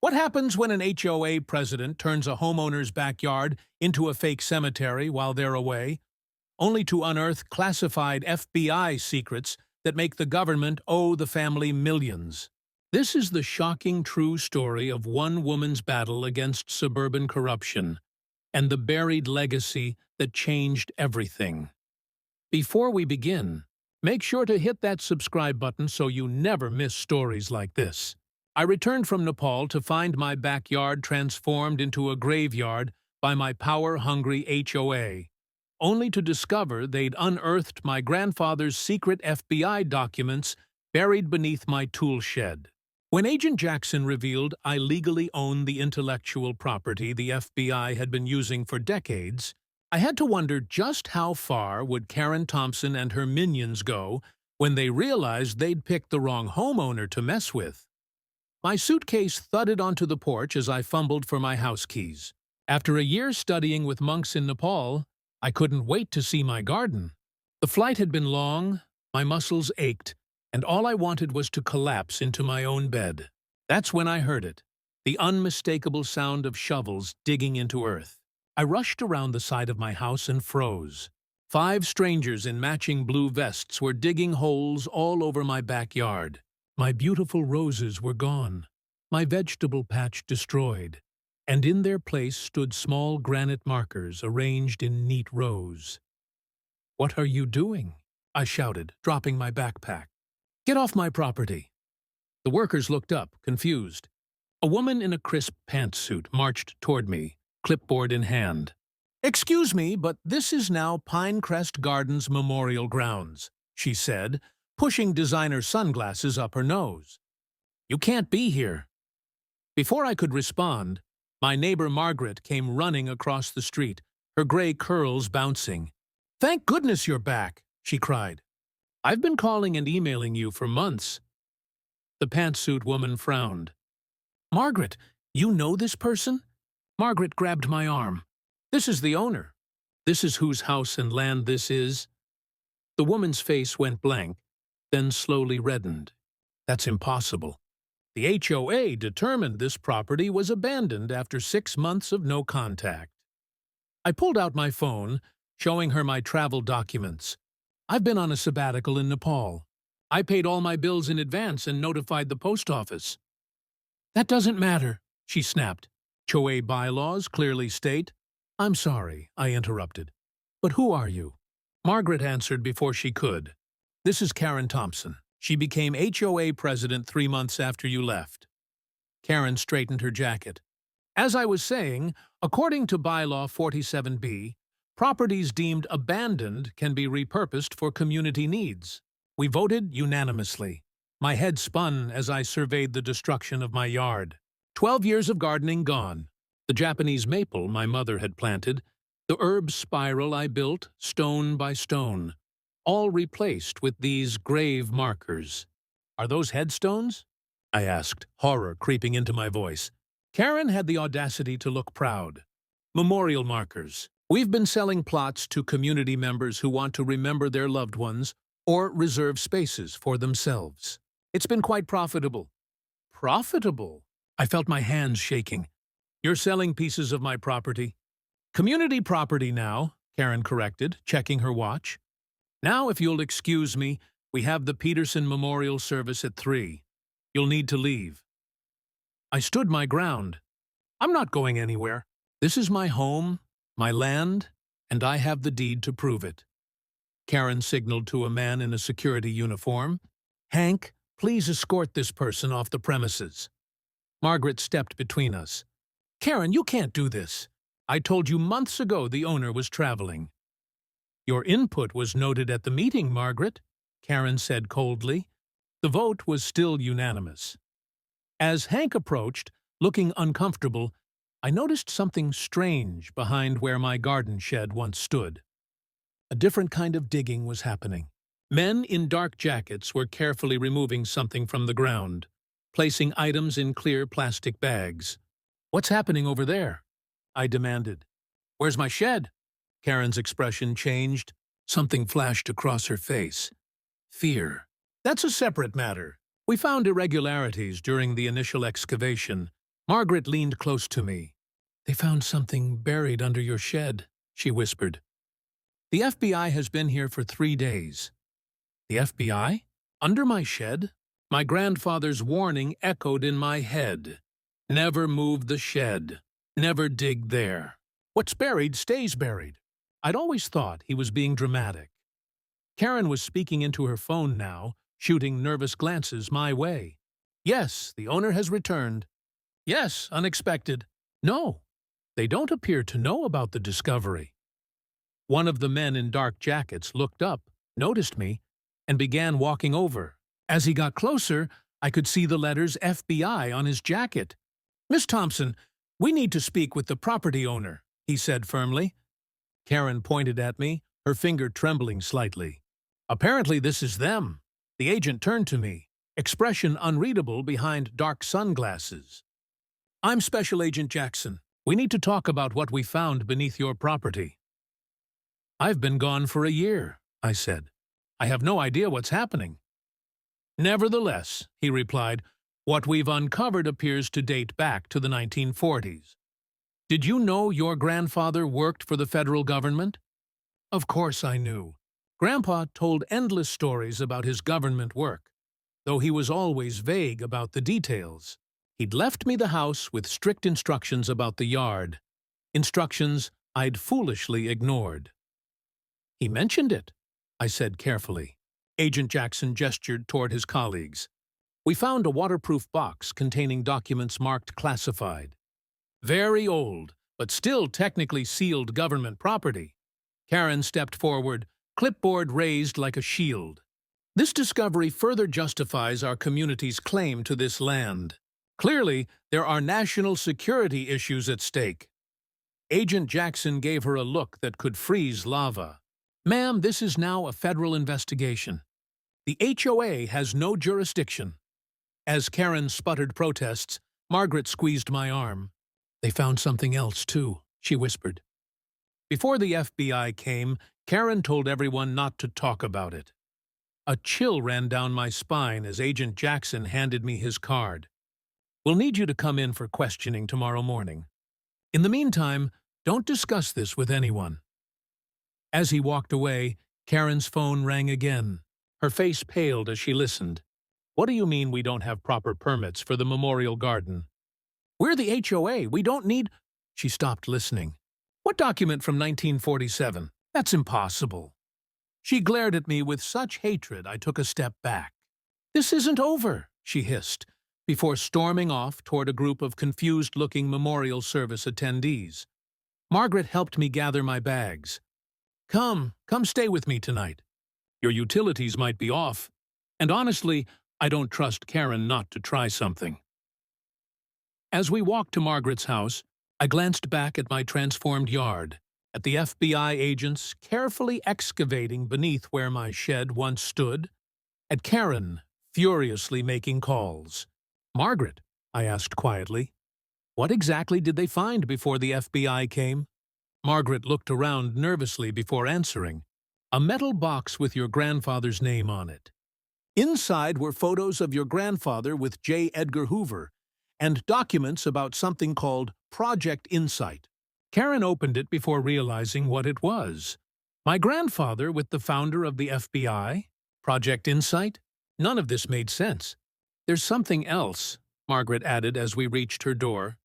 What happens when an HOA president turns a homeowner's backyard into a fake cemetery while they're away, only to unearth classified FBI secrets that make the government owe the family millions? This is the shocking true story of one woman's battle against suburban corruption and the buried legacy that changed everything. Before we begin, make sure to hit that subscribe button so you never miss stories like this. I returned from Nepal to find my backyard transformed into a graveyard by my power-hungry HOA, only to discover they'd unearthed my grandfather's secret FBI documents buried beneath my tool shed. When Agent Jackson revealed I legally owned the intellectual property the FBI had been using for decades, I had to wonder just how far would Karen Thompson and her minions go when they realized they'd picked the wrong homeowner to mess with. My suitcase thudded onto the porch as I fumbled for my house keys. After a year studying with monks in Nepal, I couldn't wait to see my garden. The flight had been long, my muscles ached, and all I wanted was to collapse into my own bed. That's when I heard it, the unmistakable sound of shovels digging into earth. I rushed around the side of my house and froze. 5 strangers in matching blue vests were digging holes all over my backyard. My beautiful roses were gone, my vegetable patch destroyed, and in their place stood small granite markers arranged in neat rows. "What are you doing?" I shouted, dropping my backpack. "Get off my property." The workers looked up, confused. A woman in a crisp pantsuit marched toward me, clipboard in hand. "Excuse me, but this is now Pinecrest Gardens Memorial Grounds," she said, pushing designer sunglasses up her nose. "You can't be here." Before I could respond, my neighbor Margaret came running across the street, her gray curls bouncing. "Thank goodness you're back," she cried. "I've been calling and emailing you for months." The pantsuit woman frowned. "Margaret, you know this person?" Margaret grabbed my arm. "This is the owner. This is whose house and land this is." The woman's face went blank, then slowly reddened. "That's impossible. The HOA determined this property was abandoned after 6 months of no contact." I pulled out my phone, showing her my travel documents. "I've been on a sabbatical in Nepal. I paid all my bills in advance and notified the post office." "That doesn't matter," she snapped. "HOA bylaws clearly state—" "I'm sorry," I interrupted. "But who are you?" Margaret answered before she could. "This is Karen Thompson. She became HOA president 3 months after you left." Karen straightened her jacket. "As I was saying, according to Bylaw 47B, properties deemed abandoned can be repurposed for community needs. We voted unanimously. My head spun as I surveyed the destruction of my yard. 12 years of gardening gone. The Japanese maple my mother had planted, the herb spiral I built, stone by stone, all replaced with these grave markers." "Are those headstones?" I asked, horror creeping into my voice. Karen had the audacity to look proud. "Memorial markers. We've been selling plots to community members who want to remember their loved ones or reserve spaces for themselves. It's been quite profitable." "Profitable?" I felt my hands shaking. "You're selling pieces of my property." "Community property now," Karen corrected, checking her watch. "Now, if you'll excuse me, we have the Peterson Memorial Service at 3. You'll need to leave." I stood my ground. "I'm not going anywhere. This is my home, my land, and I have the deed to prove it." Karen signaled to a man in a security uniform. "Hank, please escort this person off the premises." Margaret stepped between us. "Karen, you can't do this. I told you months ago the owner was traveling." "Your input was noted at the meeting, Margaret," Karen said coldly. The vote was still unanimous. As Hank approached, looking uncomfortable, I noticed something strange behind where my garden shed once stood. A different kind of digging was happening. Men in dark jackets were carefully removing something from the ground, placing items in clear plastic bags. "What's happening over there?" I demanded. "Where's my shed?" Karen's expression changed. Something flashed across her face. Fear. "That's a separate matter. We found irregularities during the initial excavation, Margaret leaned close to me. "They found something buried under your shed," she whispered. "The FBI has been here for 3 days." "The FBI? Under my shed?" My grandfather's warning echoed in my head. Never move the shed. Never dig there. What's buried stays buried. I'd always thought he was being dramatic. Karen was speaking into her phone now, shooting nervous glances my way. "Yes, the owner has returned." "Yes, unexpected." "No, they don't appear to know about the discovery." One of the men in dark jackets looked up, noticed me, and began walking over. As he got closer, I could see the letters FBI on his jacket. "Miss Thompson, we need to speak with the property owner," he said firmly. Karen pointed at me, her finger trembling slightly. "Apparently this is them." The agent turned to me, expression unreadable behind dark sunglasses. "I'm Special Agent Jackson. We need to talk about what we found beneath your property." "I've been gone for a year," I said. "I have no idea what's happening." "Nevertheless," he replied, "what we've uncovered appears to date back to the 1940s. Did you know your grandfather worked for the federal government?" Of course I knew. Grandpa told endless stories about his government work, though he was always vague about the details. He'd left me the house with strict instructions about the yard, instructions I'd foolishly ignored. "He mentioned it," I said carefully. Agent Jackson gestured toward his colleagues. "We found a waterproof box containing documents marked classified. Very old, but still technically sealed government property." Karen stepped forward, clipboard raised like a shield. "This discovery further justifies our community's claim to this land. Clearly, there are national security issues at stake." Agent Jackson gave her a look that could freeze lava. "Ma'am, this is now a federal investigation. The HOA has no jurisdiction." As Karen sputtered protests, Margaret squeezed my arm. "They found something else, too," she whispered. Before the FBI came, Karen told everyone not to talk about it. A chill ran down my spine as Agent Jackson handed me his card. "We'll need you to come in for questioning tomorrow morning. In the meantime, don't discuss this with anyone." As he walked away, Karen's phone rang again. Her face paled as she listened. "What do you mean we don't have proper permits for the memorial garden?" "We're the HOA. We don't need—" She stopped listening. "What document from 1947? That's impossible." She glared at me with such hatred I took a step back. "This isn't over," she hissed, before storming off toward a group of confused-looking memorial service attendees. Margaret helped me gather my bags. Come stay with me tonight. Your utilities might be off, and honestly, I don't trust Karen not to try something." As we walked to Margaret's house, I glanced back at my transformed yard, at the FBI agents carefully excavating beneath where my shed once stood, at Karen furiously making calls. "Margaret," I asked quietly, "what exactly did they find before the FBI came?" Margaret looked around nervously before answering. "A metal box with your grandfather's name on it. Inside were photos of your grandfather with J. Edgar Hoover and documents about something called Project Insight." Karen opened it before realizing what it was. My grandfather with the founder of the FBI? Project Insight? None of this made sense. "There's something else," Margaret added as we reached her door.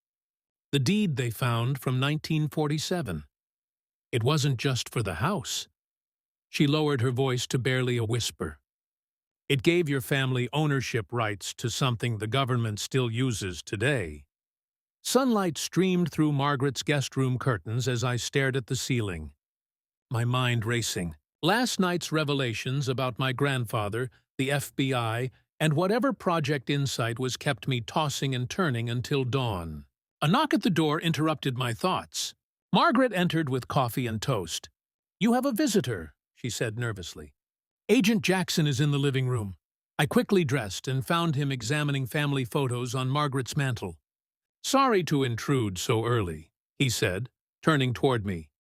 "The deed they found from 1947. It wasn't just for the house." She lowered her voice to barely a whisper. "It gave your family ownership rights to something the government still uses today." Sunlight streamed through Margaret's guest room curtains as I stared at the ceiling, my mind racing. Last night's revelations about my grandfather, the FBI, and whatever Project Insight was kept me tossing and turning until dawn. A knock at the door interrupted my thoughts. Margaret entered with coffee and toast. "You have a visitor," she said nervously. "Agent Jackson is in the living room." I quickly dressed and found him examining family photos on Margaret's mantel. "Sorry to intrude so early," he said, turning toward me.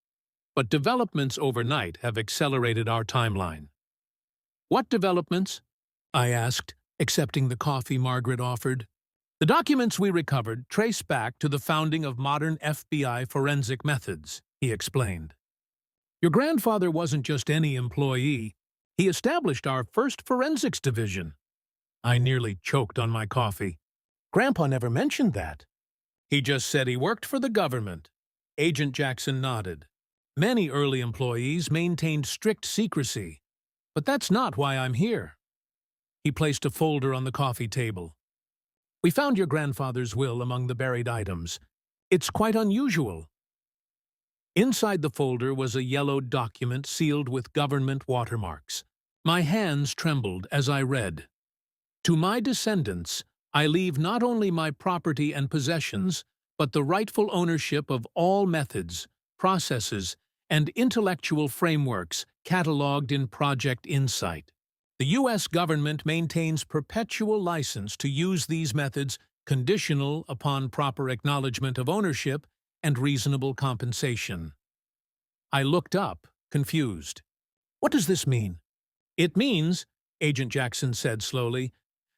"But developments overnight have accelerated our timeline." "What developments?" I asked, accepting the coffee Margaret offered. The documents we recovered trace back to the founding of modern FBI forensic methods, he explained. Your grandfather wasn't just any employee. He established our first forensics division. I nearly choked on my coffee. Grandpa never mentioned that. He just said he worked for the government. Agent Jackson nodded. Many early employees maintained strict secrecy. But that's not why I'm here. He placed a folder on the coffee table. We found your grandfather's will among the buried items. It's quite unusual. Inside the folder was a yellowed document sealed with government watermarks. My hands trembled as I read. To my descendants, I leave not only my property and possessions, but the rightful ownership of all methods, processes, and intellectual frameworks cataloged in Project Insight. The U.S. government maintains perpetual license to use these methods conditional upon proper acknowledgement of ownership and reasonable compensation. I looked up, confused. What does this mean? It means, Agent Jackson said slowly,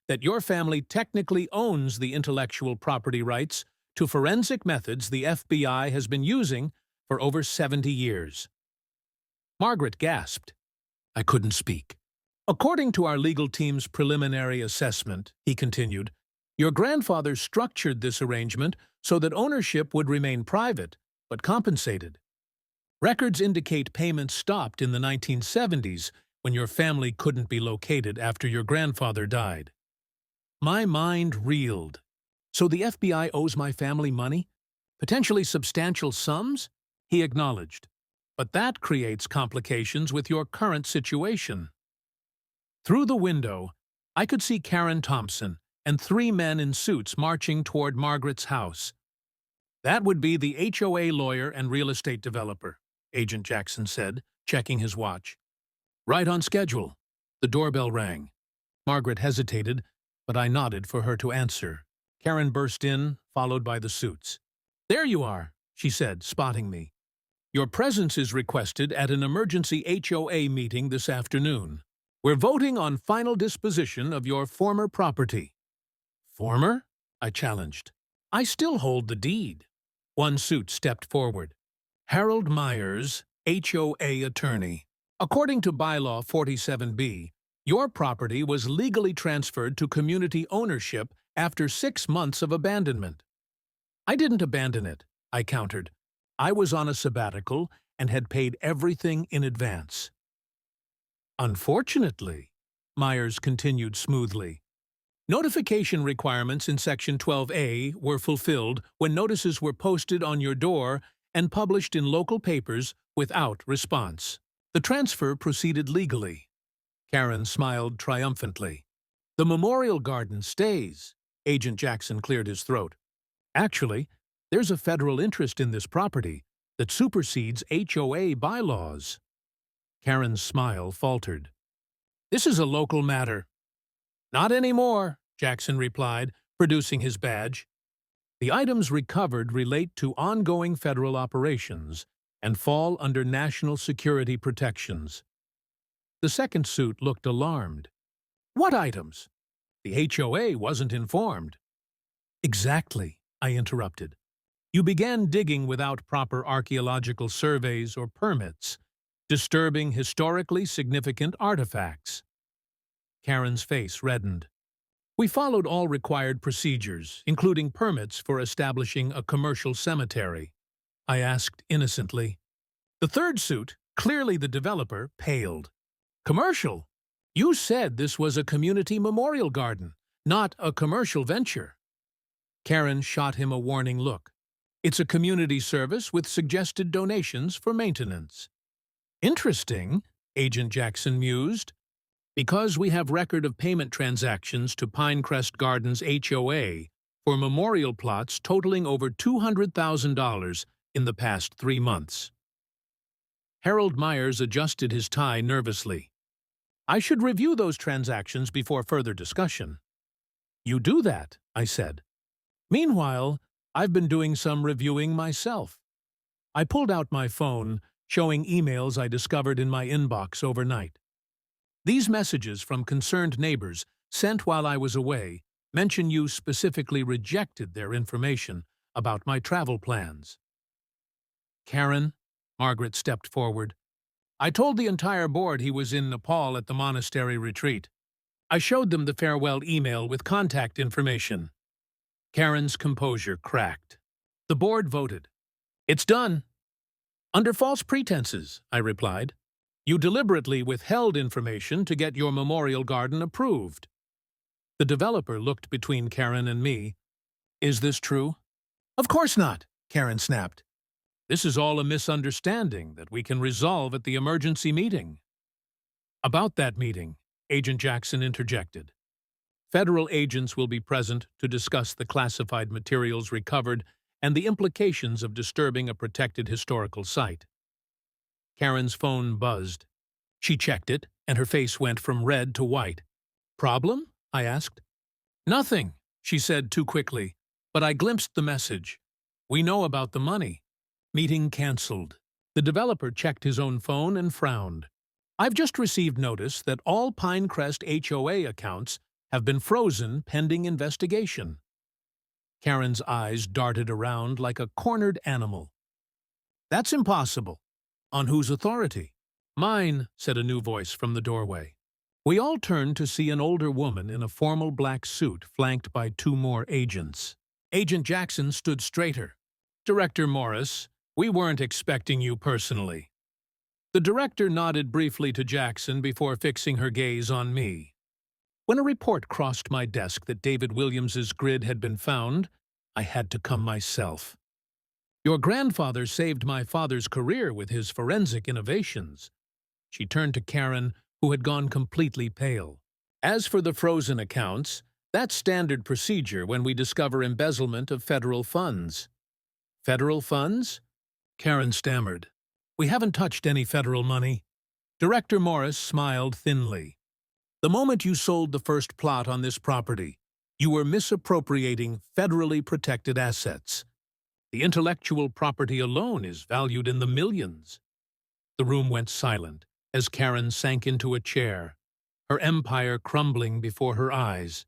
that your family technically owns the intellectual property rights to forensic methods the FBI has been using for over 70 years. Margaret gasped. I couldn't speak. According to our legal team's preliminary assessment, he continued, your grandfather structured this arrangement so that ownership would remain private, but compensated. Records indicate payments stopped in the 1970s when your family couldn't be located after your grandfather died. My mind reeled. So the FBI owes my family money? Potentially substantial sums? He acknowledged. But that creates complications with your current situation. Through the window, I could see Karen Thompson and 3 men in suits marching toward Margaret's house. That would be the HOA lawyer and real estate developer, Agent Jackson said, checking his watch. Right on schedule. The doorbell rang. Margaret hesitated, but I nodded for her to answer. Karen burst in, followed by the suits. There you are, she said, spotting me. Your presence is requested at an emergency HOA meeting this afternoon. We're voting on final disposition of your former property. Former? I challenged. I still hold the deed. One suit stepped forward. Harold Myers, HOA attorney. According to Bylaw 47B, your property was legally transferred to community ownership after 6 months of abandonment. I didn't abandon it, I countered. I was on a sabbatical and had paid everything in advance. Unfortunately, Myers continued smoothly, notification requirements in Section 12A were fulfilled when notices were posted on your door and published in local papers without response. The transfer proceeded legally. Karen smiled triumphantly. The memorial garden stays. Agent Jackson cleared his throat. Actually, there's a federal interest in this property that supersedes HOA bylaws. Karen's smile faltered. This is a local matter. Not anymore, Jackson replied, producing his badge. The items recovered relate to ongoing federal operations and fall under national security protections. The second suit looked alarmed. What items? The HOA wasn't informed. Exactly, I interrupted. You began digging without proper archaeological surveys or permits, disturbing historically significant artifacts. Karen's face reddened. We followed all required procedures, including permits for establishing a commercial cemetery. I asked innocently. The third suit, clearly the developer, paled. Commercial? You said this was a community memorial garden, not a commercial venture. Karen shot him a warning look. It's a community service with suggested donations for maintenance. Interesting, Agent Jackson mused. Because we have record of payment transactions to Pinecrest Gardens HOA for memorial plots totaling over $200,000 in the past 3 months. Harold Myers adjusted his tie nervously. I should review those transactions before further discussion. You do that, I said. Meanwhile, I've been doing some reviewing myself. I pulled out my phone, showing emails I discovered in my inbox overnight. These messages from concerned neighbors, sent while I was away, mention you specifically rejected their information about my travel plans. Karen, Margaret stepped forward. I told the entire board he was in Nepal at the monastery retreat. I showed them the farewell email with contact information. Karen's composure cracked. The board voted. It's done. Under false pretenses, I replied. You deliberately withheld information to get your memorial garden approved. The developer looked between Karen and me. Is this true? Of course not, Karen snapped. This is all a misunderstanding that we can resolve at the emergency meeting. About that meeting, Agent Jackson interjected. Federal agents will be present to discuss the classified materials recovered and the implications of disturbing a protected historical site. Karen's phone buzzed. She checked it, and her face went from red to white. Problem? I asked. Nothing, she said too quickly, but I glimpsed the message. We know about the money. Meeting cancelled. The developer checked his own phone and frowned. I've just received notice that all Pinecrest HOA accounts have been frozen pending investigation. Karen's eyes darted around like a cornered animal. That's impossible. On whose authority? Mine, said a new voice from the doorway. We all turned to see an older woman in a formal black suit flanked by two more agents. Agent Jackson stood straighter. Director Morris, we weren't expecting you personally. The director nodded briefly to Jackson before fixing her gaze on me. When a report crossed my desk that David Williams's grid had been found, I had to come myself. Your grandfather saved my father's career with his forensic innovations. She turned to Karen, who had gone completely pale. As for the frozen accounts, that's standard procedure when we discover embezzlement of federal funds. Federal funds? Karen stammered. We haven't touched any federal money. Director Morris smiled thinly. The moment you sold the first plot on this property, you were misappropriating federally protected assets. The intellectual property alone is valued in the millions. The room went silent as Karen sank into a chair, her empire crumbling before her eyes.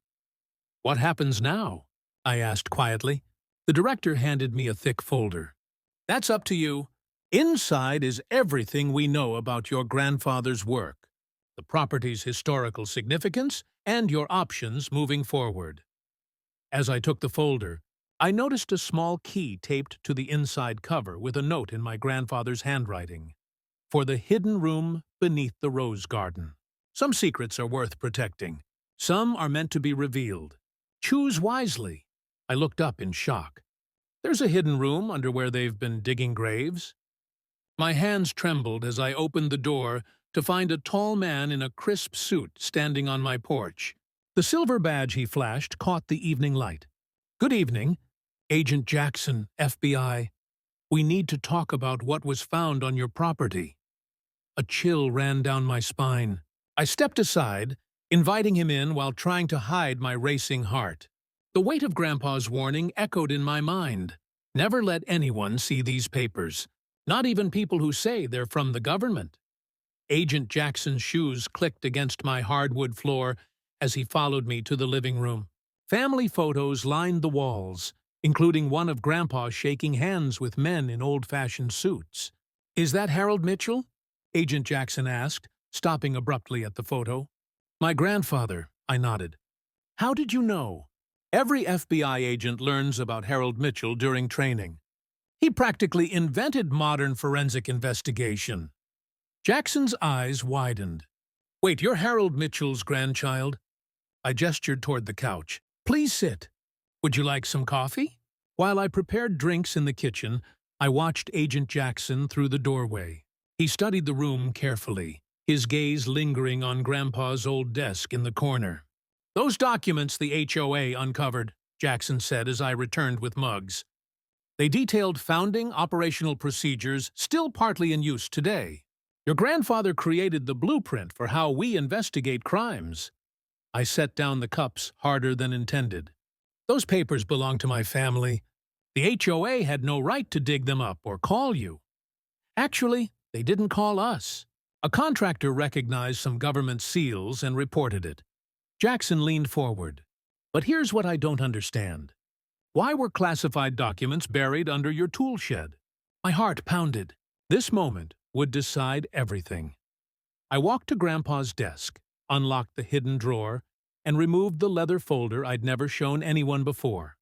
What happens now? I asked quietly. The director handed me a thick folder. That's up to you. Inside is everything we know about your grandfather's work, the property's historical significance, and your options moving forward. As I took the folder, I noticed a small key taped to the inside cover with a note in my grandfather's handwriting. For the hidden room beneath the rose garden. Some secrets are worth protecting. Some are meant to be revealed. Choose wisely. I looked up in shock. There's a hidden room under where they've been digging graves. My hands trembled as I opened the door to find a tall man in a crisp suit standing on my porch. The silver badge he flashed caught the evening light. Good evening, Agent Jackson, FBI. We need to talk about what was found on your property. A chill ran down my spine. I stepped aside, inviting him in while trying to hide my racing heart. The weight of Grandpa's warning echoed in my mind. Never let anyone see these papers, not even people who say they're from the government. Agent Jackson's shoes clicked against my hardwood floor as he followed me to the living room. Family photos lined the walls, including one of Grandpa shaking hands with men in old-fashioned suits. Is that Harold Mitchell? Agent Jackson asked, stopping abruptly at the photo. My grandfather, I nodded. How did you know? Every FBI agent learns about Harold Mitchell during training. He practically invented modern forensic investigation. Jackson's eyes widened. Wait, you're Harold Mitchell's grandchild? I gestured toward the couch. Please sit. Would you like some coffee? While I prepared drinks in the kitchen, I watched Agent Jackson through the doorway. He studied the room carefully, his gaze lingering on Grandpa's old desk in the corner. Those documents the HOA uncovered, Jackson said as I returned with mugs. They detailed founding operational procedures still partly in use today. Your grandfather created the blueprint for how we investigate crimes. I set down the cups harder than intended. Those papers belong to my family. The HOA had no right to dig them up or call you. Actually, they didn't call us. A contractor recognized some government seals and reported it. Jackson leaned forward. But here's what I don't understand. Why were classified documents buried under your tool shed? My heart pounded. This moment would decide everything. I walked to Grandpa's desk, unlocked the hidden drawer, and removed the leather folder I'd never shown anyone before.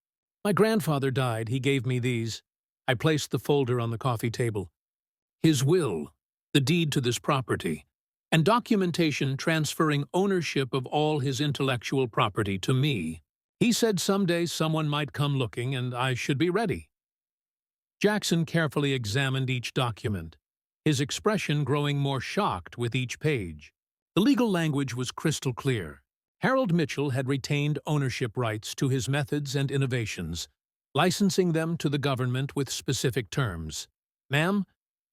My grandfather died. He gave me these. I placed the folder on the coffee table. His will, the deed to this property, and documentation transferring ownership of all his intellectual property to me. He said someday someone might come looking and I should be ready. Jackson carefully examined each document, his expression growing more shocked with each page. The legal language was crystal clear. Harold Mitchell had retained ownership rights to his methods and innovations, licensing them to the government with specific terms. "Ma'am,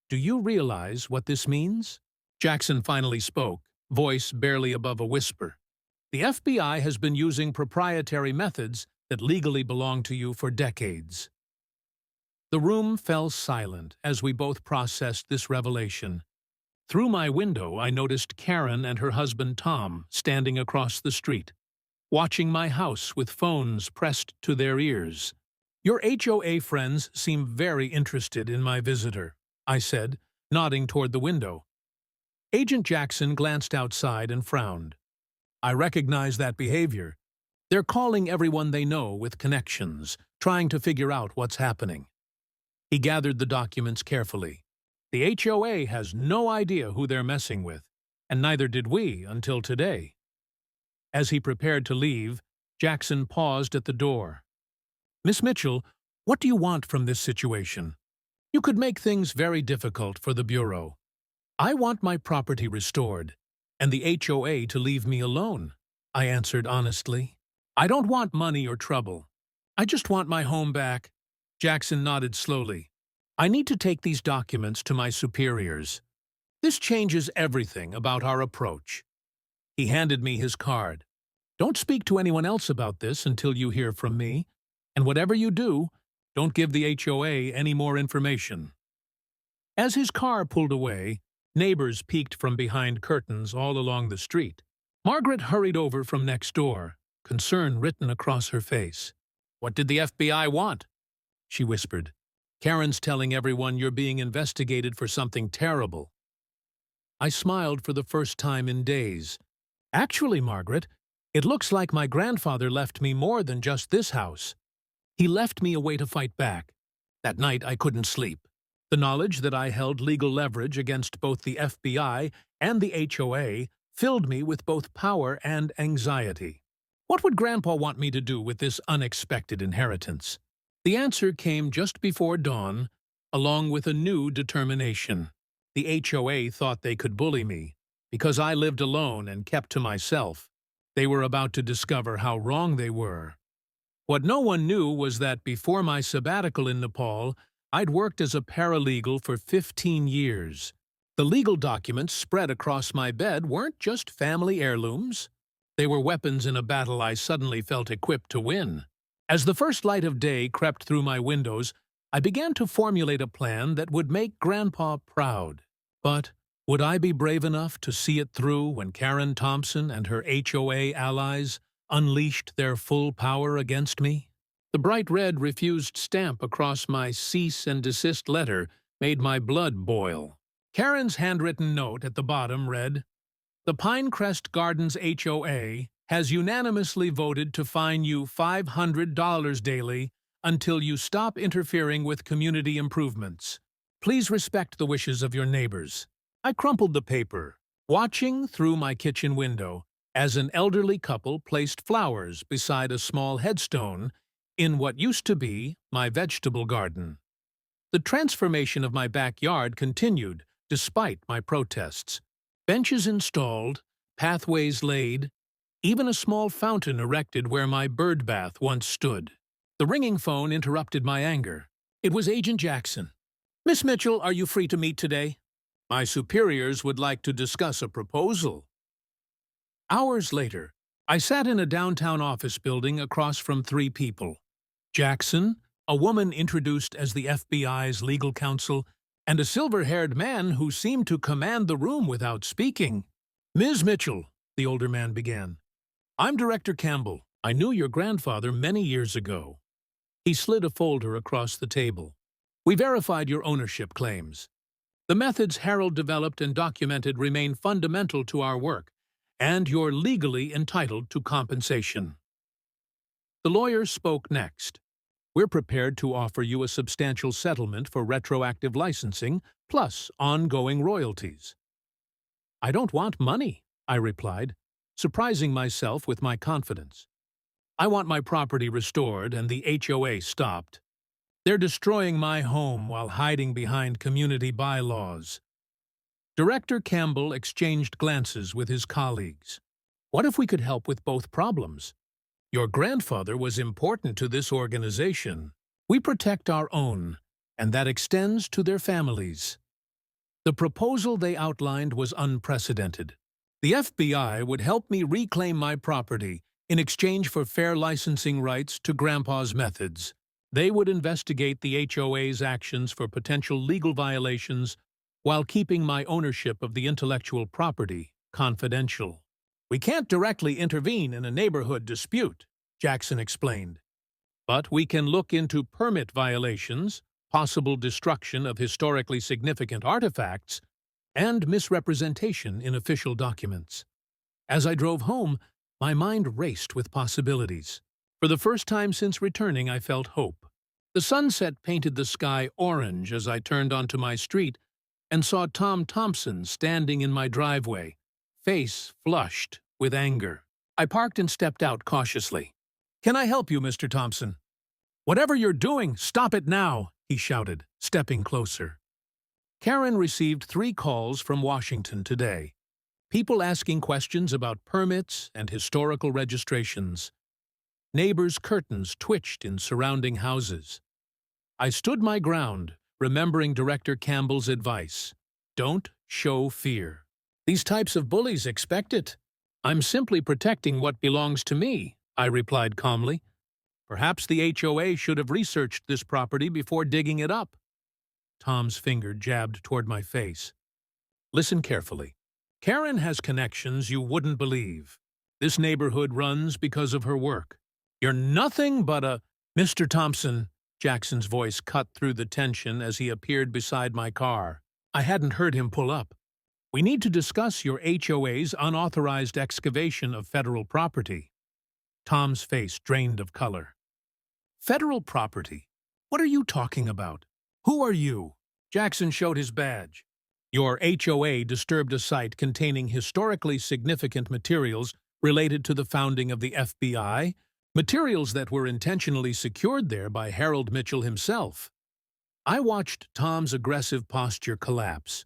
do you realize what this means?" Jackson finally spoke, voice barely above a whisper. "The FBI has been using proprietary methods that legally belong to you for decades." The room fell silent as we both processed this revelation. Through my window, I noticed Karen and her husband Tom standing across the street, watching my house with phones pressed to their ears. "Your HOA friends seem very interested in my visitor," I said, nodding toward the window. Agent Jackson glanced outside and frowned. "I recognize that behavior. They're calling everyone they know with connections, trying to figure out what's happening." He gathered the documents carefully. "The HOA has no idea who they're messing with, and neither did we until today." As he prepared to leave, Jackson paused at the door. "Miss Mitchell, what do you want from this situation? You could make things very difficult for the Bureau." "I want my property restored, and the HOA to leave me alone," I answered honestly. "I don't want money or trouble. I just want my home back." Jackson nodded slowly. "I need to take these documents to my superiors. This changes everything about our approach." He handed me his card. "Don't speak to anyone else about this until you hear from me, and whatever you do, don't give the HOA any more information." As his car pulled away, neighbors peeked from behind curtains all along the street. Margaret hurried over from next door, concern written across her face. "What did the FBI want?" she whispered. "Karen's telling everyone you're being investigated for something terrible." I smiled for the first time in days. "Actually, Margaret, it looks like my grandfather left me more than just this house. He left me a way to fight back. That night I couldn't sleep. The knowledge that I held legal leverage against both the FBI and the HOA filled me with both power and anxiety. What would Grandpa want me to do with this unexpected inheritance? The answer came just before dawn, along with a new determination. The HOA thought they could bully me, because I lived alone and kept to myself. They were about to discover how wrong they were. What no one knew was that before my sabbatical in Nepal, I'd worked as a paralegal for 15 years. The legal documents spread across my bed weren't just family heirlooms. They were weapons in a battle I suddenly felt equipped to win. As the first light of day crept through my windows, I began to formulate a plan that would make Grandpa proud. But would I be brave enough to see it through when Karen Thompson and her HOA allies unleashed their full power against me? The bright red refused stamp across my cease and desist letter made my blood boil. Karen's handwritten note at the bottom read, "The Pinecrest Gardens HOA has unanimously voted to fine you $500 daily until you stop interfering with community improvements. Please respect the wishes of your neighbors." I crumpled the paper, watching through my kitchen window as an elderly couple placed flowers beside a small headstone in what used to be my vegetable garden. The transformation of my backyard continued despite my protests. Benches installed, pathways laid, even a small fountain erected where my bird bath once stood. The ringing phone interrupted my anger. It was Agent Jackson. "Miss Mitchell, are you free to meet today? My superiors would like to discuss a proposal." Hours later, I sat in a downtown office building across from three people. Jackson, a woman introduced as the FBI's legal counsel, and a silver-haired man who seemed to command the room without speaking. "Ms. Mitchell," the older man began, "I'm Director Campbell. I knew your grandfather many years ago. He slid a folder across the table. We verified your ownership claims. The methods Harold developed and documented remain fundamental to our work, and you're legally entitled to compensation. The lawyer spoke next. We're prepared to offer you a substantial settlement for retroactive licensing, plus ongoing royalties. I don't want money, I replied, surprising myself with my confidence. I want my property restored and the HOA stopped. They're destroying my home while hiding behind community bylaws. Director Campbell exchanged glances with his colleagues. What if we could help with both problems? Your grandfather was important to this organization. We protect our own, and that extends to their families. The proposal they outlined was unprecedented. The FBI would help me reclaim my property in exchange for fair licensing rights to Grandpa's methods. They would investigate the HOA's actions for potential legal violations while keeping my ownership of the intellectual property confidential. We can't directly intervene in a neighborhood dispute, Jackson explained. But we can look into permit violations, possible destruction of historically significant artifacts, and misrepresentation in official documents. As I drove home, my mind raced with possibilities. For the first time since returning, I felt hope. The sunset painted the sky orange as I turned onto my street and saw Tom Thompson standing in my driveway, face flushed with anger. I parked and stepped out cautiously. "Can I help you, Mr. Thompson?" "Whatever you're doing, stop it now," he shouted, stepping closer. Karen received 3 calls from Washington today. People asking questions about permits and historical registrations. Neighbors' curtains twitched in surrounding houses. I stood my ground, remembering Director Campbell's advice. Don't show fear. These types of bullies expect it. I'm simply protecting what belongs to me, I replied calmly. Perhaps the HOA should have researched this property before digging it up. Tom's finger jabbed toward my face. Listen carefully. Karen has connections you wouldn't believe. This neighborhood runs because of her work. You're nothing but a— Mr. Thompson, Jackson's voice cut through the tension as he appeared beside my car. I hadn't heard him pull up. We need to discuss your HOA's unauthorized excavation of federal property. Tom's face drained of color. Federal property? What are you talking about? Who are you? Jackson showed his badge. Your HOA disturbed a site containing historically significant materials related to the founding of the FBI, materials that were intentionally secured there by Harold Mitchell himself. I watched Tom's aggressive posture collapse.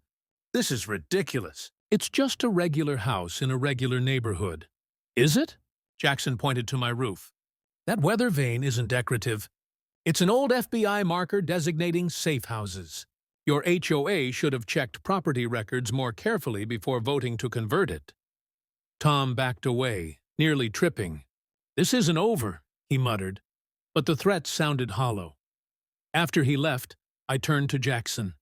This is ridiculous. It's just a regular house in a regular neighborhood. Is it? Jackson pointed to my roof. That weather vane isn't decorative. It's an old FBI marker designating safe houses. Your HOA should have checked property records more carefully before voting to convert it. Tom backed away, nearly tripping. This isn't over, he muttered, but the threat sounded hollow. After he left, I turned to Jackson.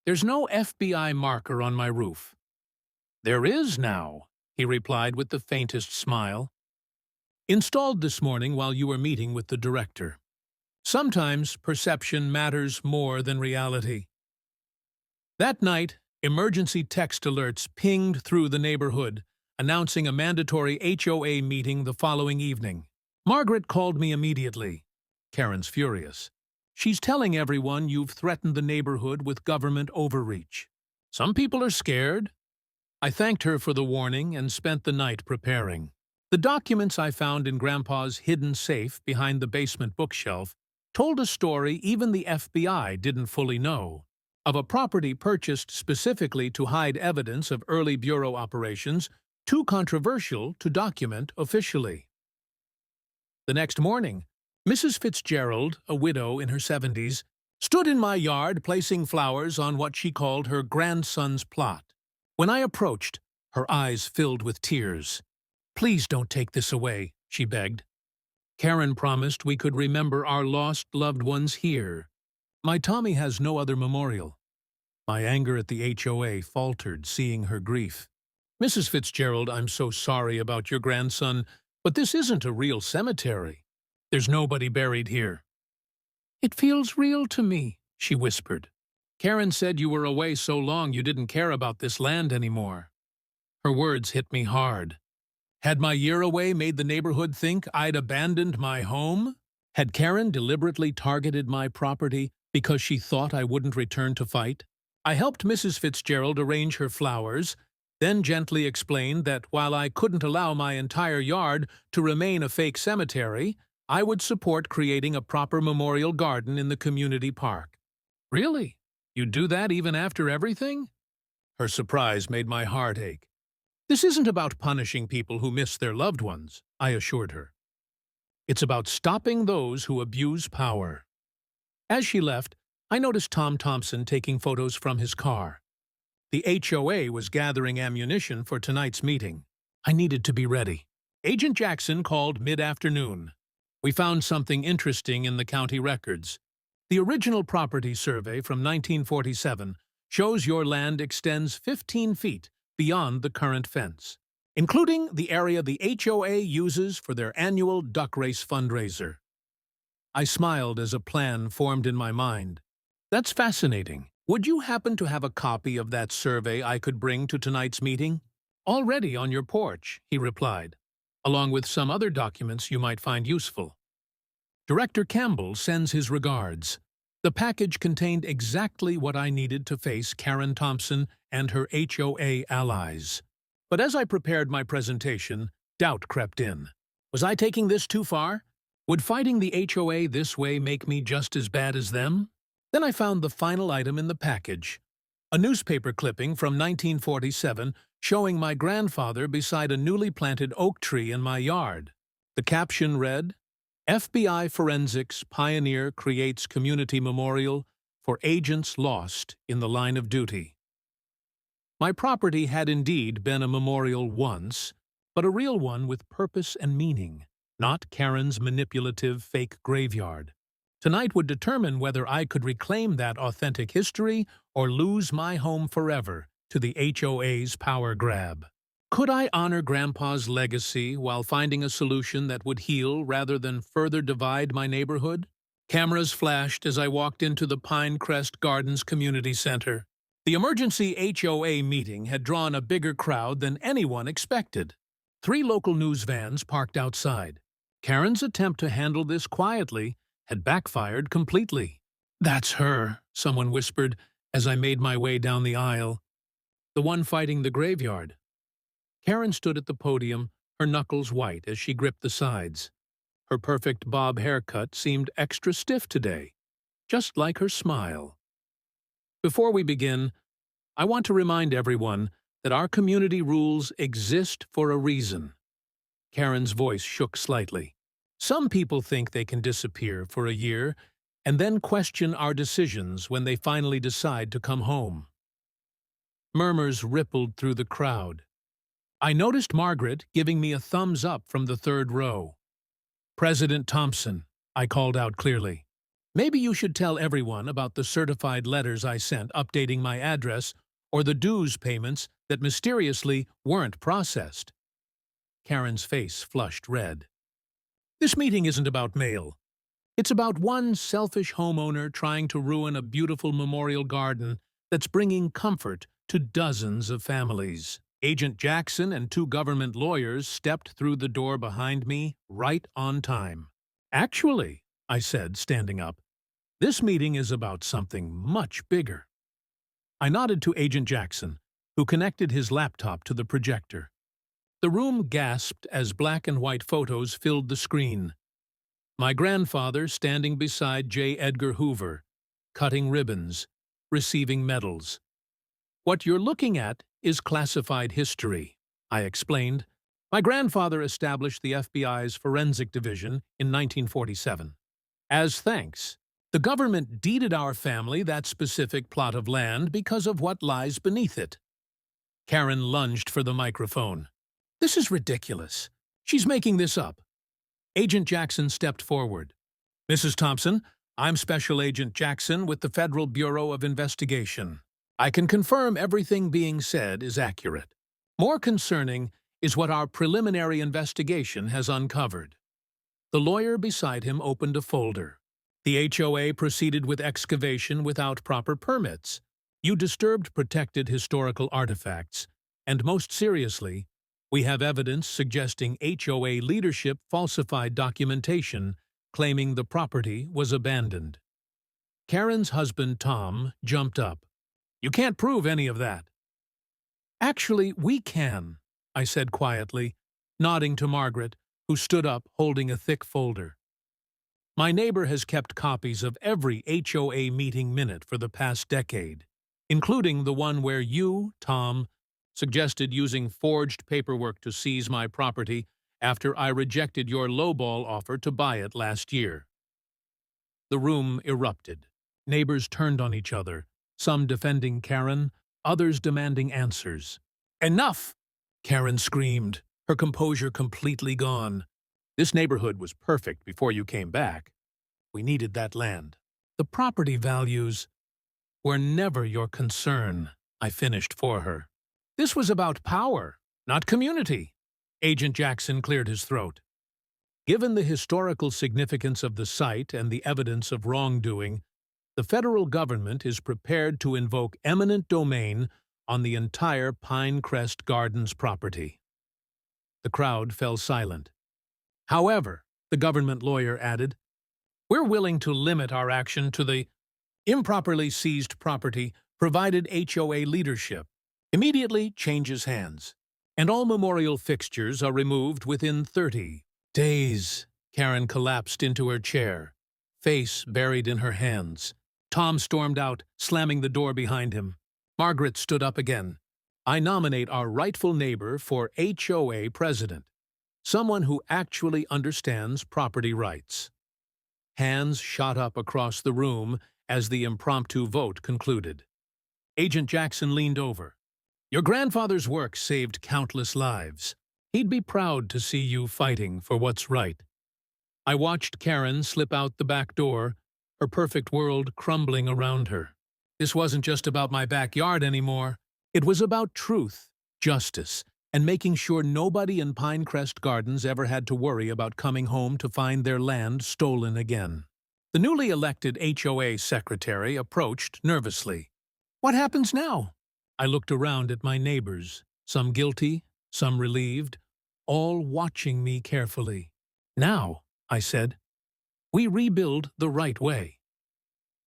There's no FBI marker on my roof. There is now, he replied with the faintest smile. Installed this morning while you were meeting with the director. Sometimes perception matters more than reality. That night, emergency text alerts pinged through the neighborhood, announcing a mandatory HOA meeting the following evening. Margaret called me immediately. Karen's furious. She's telling everyone you've threatened the neighborhood with government overreach. Some people are scared. I thanked her for the warning and spent the night preparing. The documents I found in Grandpa's hidden safe behind the basement bookshelf told a story even the FBI didn't fully know, of a property purchased specifically to hide evidence of early bureau operations too controversial to document officially. The next morning, Mrs. Fitzgerald, a widow in her 70s, stood in my yard placing flowers on what she called her grandson's plot. When I approached, her eyes filled with tears. "Please don't take this away," she begged. Karen promised we could remember our lost loved ones here. My Tommy has no other memorial. My anger at the HOA faltered, seeing her grief. "Mrs. Fitzgerald, I'm so sorry about your grandson. But this isn't a real cemetery. There's nobody buried here. It feels real to me, she whispered. Karen said you were away so long you didn't care about this land anymore. Her words hit me hard. Had my year away made the neighborhood think I'd abandoned my home? Had Karen deliberately targeted my property because she thought I wouldn't return to fight? I helped Mrs. Fitzgerald arrange her flowers, then gently explained that while I couldn't allow my entire yard to remain a fake cemetery, I would support creating a proper memorial garden in the community park. Really? You'd do that even after everything? Her surprise made my heart ache. This isn't about punishing people who miss their loved ones, I assured her. It's about stopping those who abuse power. As she left, I noticed Tom Thompson taking photos from his car. The HOA was gathering ammunition for tonight's meeting. I needed to be ready. Agent Jackson called mid-afternoon. We found something interesting in the county records. The original property survey from 1947 shows your land extends 15 feet beyond the current fence, including the area the HOA uses for their annual duck race fundraiser. I smiled as a plan formed in my mind. That's fascinating. Would you happen to have a copy of that survey I could bring to tonight's meeting? Already on your porch, he replied, along with some other documents you might find useful. Director Campbell sends his regards. The package contained exactly what I needed to face Karen Thompson and her HOA allies. But as I prepared my presentation, doubt crept in. Was I taking this too far? Would fighting the HOA this way make me just as bad as them? Then I found the final item in the package, a newspaper clipping from 1947 showing my grandfather beside a newly planted oak tree in my yard. The caption read, FBI Forensics Pioneer Creates Community Memorial for Agents Lost in the Line of Duty. My property had indeed been a memorial once, but a real one with purpose and meaning, not Karen's manipulative fake graveyard. Tonight would determine whether I could reclaim that authentic history or lose my home forever to the HOA's power grab. Could I honor Grandpa's legacy while finding a solution that would heal rather than further divide my neighborhood? Cameras flashed as I walked into the Pinecrest Gardens Community Center. The emergency HOA meeting had drawn a bigger crowd than anyone expected. 3 local news vans parked outside. Karen's attempt to handle this quietly had backfired completely. That's her, someone whispered as I made my way down the aisle. The one fighting the graveyard. Karen stood at the podium, her knuckles white as she gripped the sides. Her perfect bob haircut seemed extra stiff today, just like her smile. Before we begin, I want to remind everyone that our community rules exist for a reason. Karen's voice shook slightly. Some people think they can disappear for a year and then question our decisions when they finally decide to come home. Murmurs rippled through the crowd. I noticed Margaret giving me a thumbs up from the 3rd row. President Thompson, I called out clearly. Maybe you should tell everyone about the certified letters I sent updating my address or the dues payments that mysteriously weren't processed. Karen's face flushed red. This meeting isn't about mail. It's about one selfish homeowner trying to ruin a beautiful memorial garden that's bringing comfort to dozens of families. Agent Jackson and 2 government lawyers stepped through the door behind me right on time. Actually, I said, standing up, this meeting is about something much bigger. I nodded to Agent Jackson, who connected his laptop to the projector. The room gasped as black and white photos filled the screen. My grandfather standing beside J. Edgar Hoover, cutting ribbons, receiving medals. What you're looking at is classified history, I explained. My grandfather established the FBI's Forensic Division in 1947. As thanks, the government deeded our family that specific plot of land because of what lies beneath it. Karen lunged for the microphone. This is ridiculous. She's making this up. Agent Jackson stepped forward. Mrs. Thompson, I'm Special Agent Jackson with the Federal Bureau of Investigation. I can confirm everything being said is accurate. More concerning is what our preliminary investigation has uncovered." The lawyer beside him opened a folder. "The HOA proceeded with excavation without proper permits. You disturbed protected historical artifacts. And most seriously, we have evidence suggesting HOA leadership falsified documentation claiming the property was abandoned." Karen's husband, Tom, jumped up. "You can't prove any of that." "Actually, we can," I said quietly, nodding to Margaret, who stood up holding a thick folder. "My neighbor has kept copies of every HOA meeting minute for the past decade, including the one where you, Tom, suggested using forged paperwork to seize my property after I rejected your lowball offer to buy it last year." The room erupted. Neighbors turned on each other, some defending Karen, others demanding answers. "Enough!" Karen screamed, her composure completely gone. "This neighborhood was perfect before you came back. We needed that land. The property values were never your concern," I finished for her. "This was about power, not community." Agent Jackson cleared his throat. "Given the historical significance of the site and the evidence of wrongdoing, the federal government is prepared to invoke eminent domain on the entire Pinecrest Gardens property." The crowd fell silent. "However," the government lawyer added, "we're willing to limit our action to the improperly seized property provided HOA leadership immediately changes hands, and all memorial fixtures are removed within 30 days." Karen collapsed into her chair, face buried in her hands. Tom stormed out, slamming the door behind him. Margaret stood up again. "I nominate our rightful neighbor for HOA president, someone who actually understands property rights." Hands shot up across the room as the impromptu vote concluded. Agent Jackson leaned over. "Your grandfather's work saved countless lives. He'd be proud to see you fighting for what's right." I watched Karen slip out the back door, her perfect world crumbling around her. This wasn't just about my backyard anymore. It was about truth, justice, and making sure nobody in Pinecrest Gardens ever had to worry about coming home to find their land stolen again. The newly elected HOA secretary approached nervously. "What happens now?" I looked around at my neighbors, some guilty, some relieved, all watching me carefully. "Now," I said, "we rebuild the right way."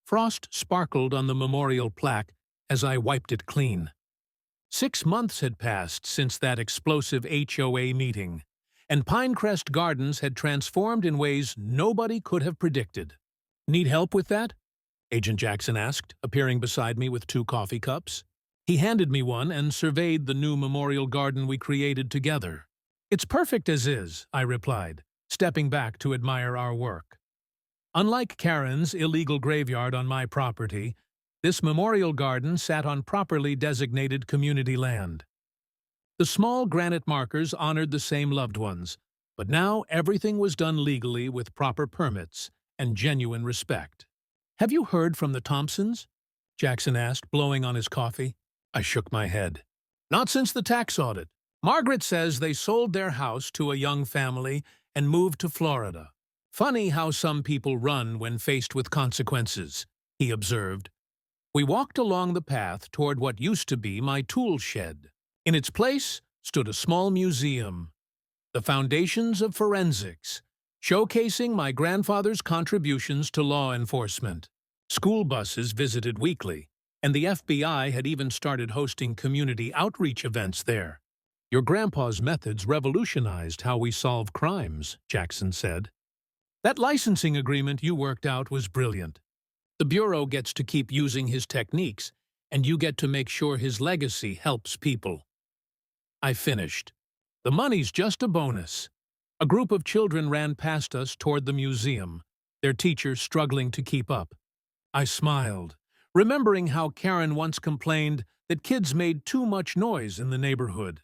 Frost sparkled on the memorial plaque as I wiped it clean. 6 months had passed since that explosive HOA meeting, and Pinecrest Gardens had transformed in ways nobody could have predicted. "Need help with that?" Agent Jackson asked, appearing beside me with 2 coffee cups. He handed me one and surveyed the new memorial garden we created together. "It's perfect as is," I replied, stepping back to admire our work. Unlike Karen's illegal graveyard on my property, this memorial garden sat on properly designated community land. The small granite markers honored the same loved ones, but now everything was done legally with proper permits and genuine respect. "Have you heard from the Thompsons?" Jackson asked, blowing on his coffee. I shook my head. "Not since the tax audit. Margaret says they sold their house to a young family and moved to Florida. Funny how some people run when faced with consequences," he observed. We walked along the path toward what used to be my tool shed. In its place stood a small museum, the Foundations of Forensics, showcasing my grandfather's contributions to law enforcement. School buses visited weekly, and the FBI had even started hosting community outreach events there. "Your grandpa's methods revolutionized how we solve crimes," Jackson said. "That licensing agreement you worked out was brilliant. The Bureau gets to keep using his techniques, and you get to make sure his legacy helps people." I finished. "The money's just a bonus." A group of children ran past us toward the museum, their teacher struggling to keep up. I smiled, remembering how Karen once complained that kids made too much noise in the neighborhood.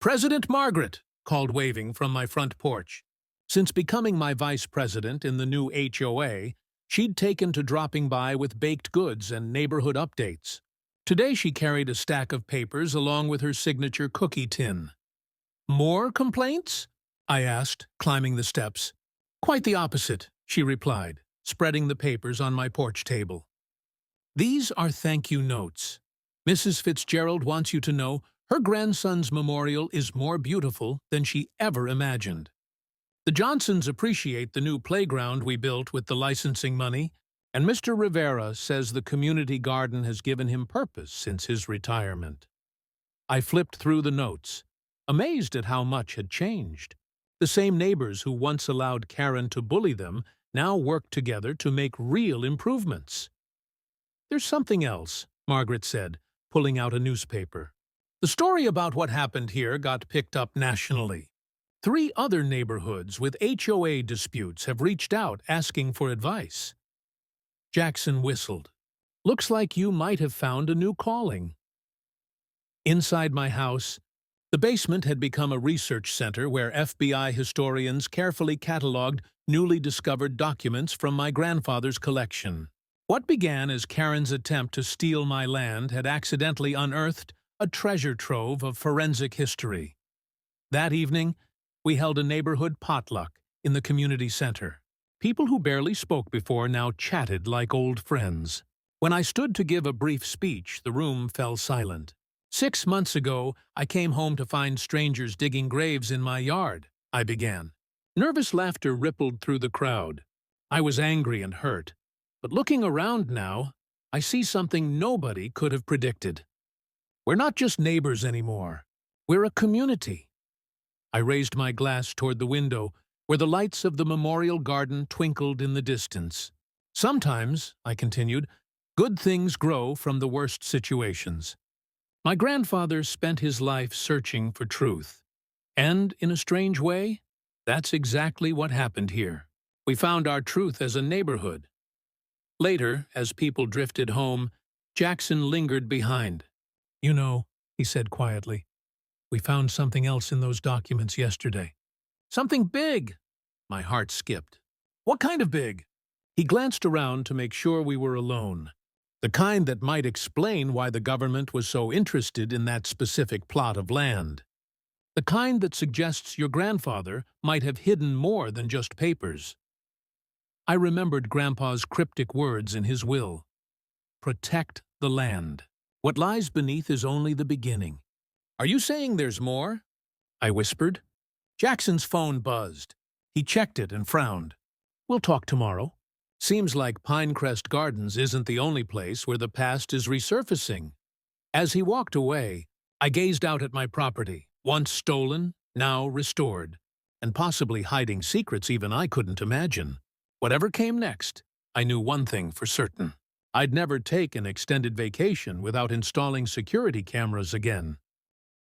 "President Margaret," called waving from my front porch. Since becoming my vice president in the new HOA, she'd taken to dropping by with baked goods and neighborhood updates. Today she carried a stack of papers along with her signature cookie tin. More complaints? I asked, climbing the steps. Quite the opposite, she replied, spreading the papers on my porch table. These are thank you notes. Mrs. Fitzgerald wants you to know her grandson's memorial is more beautiful than she ever imagined. The Johnsons appreciate the new playground we built with the licensing money, and Mr. Rivera says the community garden has given him purpose since his retirement. I flipped through the notes, amazed at how much had changed. The same neighbors who once allowed Karen to bully them now work together to make real improvements. There's something else, Margaret said, pulling out a newspaper. The story about what happened here got picked up nationally. 3 other neighborhoods with HOA disputes have reached out asking for advice. Jackson whistled. Looks like you might have found a new calling. Inside my house, the basement had become a research center where FBI historians carefully cataloged newly discovered documents from my grandfather's collection. What began as Karen's attempt to steal my land had accidentally unearthed a treasure trove of forensic history. That evening, we held a neighborhood potluck in the community center. People who barely spoke before now chatted like old friends. When I stood to give a brief speech, the room fell silent. 6 months ago, I came home to find strangers digging graves in my yard, I began. Nervous laughter rippled through the crowd. I was angry and hurt. But looking around now, I see something nobody could have predicted. We're not just neighbors anymore. We're a community. I raised my glass toward the window, where the lights of the memorial garden twinkled in the distance. Sometimes, I continued, good things grow from the worst situations. My grandfather spent his life searching for truth. And, in a strange way, that's exactly what happened here. We found our truth as a neighborhood. Later, as people drifted home, Jackson lingered behind. You know, he said quietly, we found something else in those documents yesterday. Something big! My heart skipped. What kind of big? He glanced around to make sure we were alone. The kind that might explain why the government was so interested in that specific plot of land. The kind that suggests your grandfather might have hidden more than just papers. I remembered Grandpa's cryptic words in his will. Protect the land. What lies beneath is only the beginning. Are you saying there's more? I whispered. Jackson's phone buzzed. He checked it and frowned. We'll talk tomorrow. Seems like Pinecrest Gardens isn't the only place where the past is resurfacing. As he walked away, I gazed out at my property, once stolen, now restored, and possibly hiding secrets even I couldn't imagine. Whatever came next, I knew one thing for certain. I'd never take an extended vacation without installing security cameras again.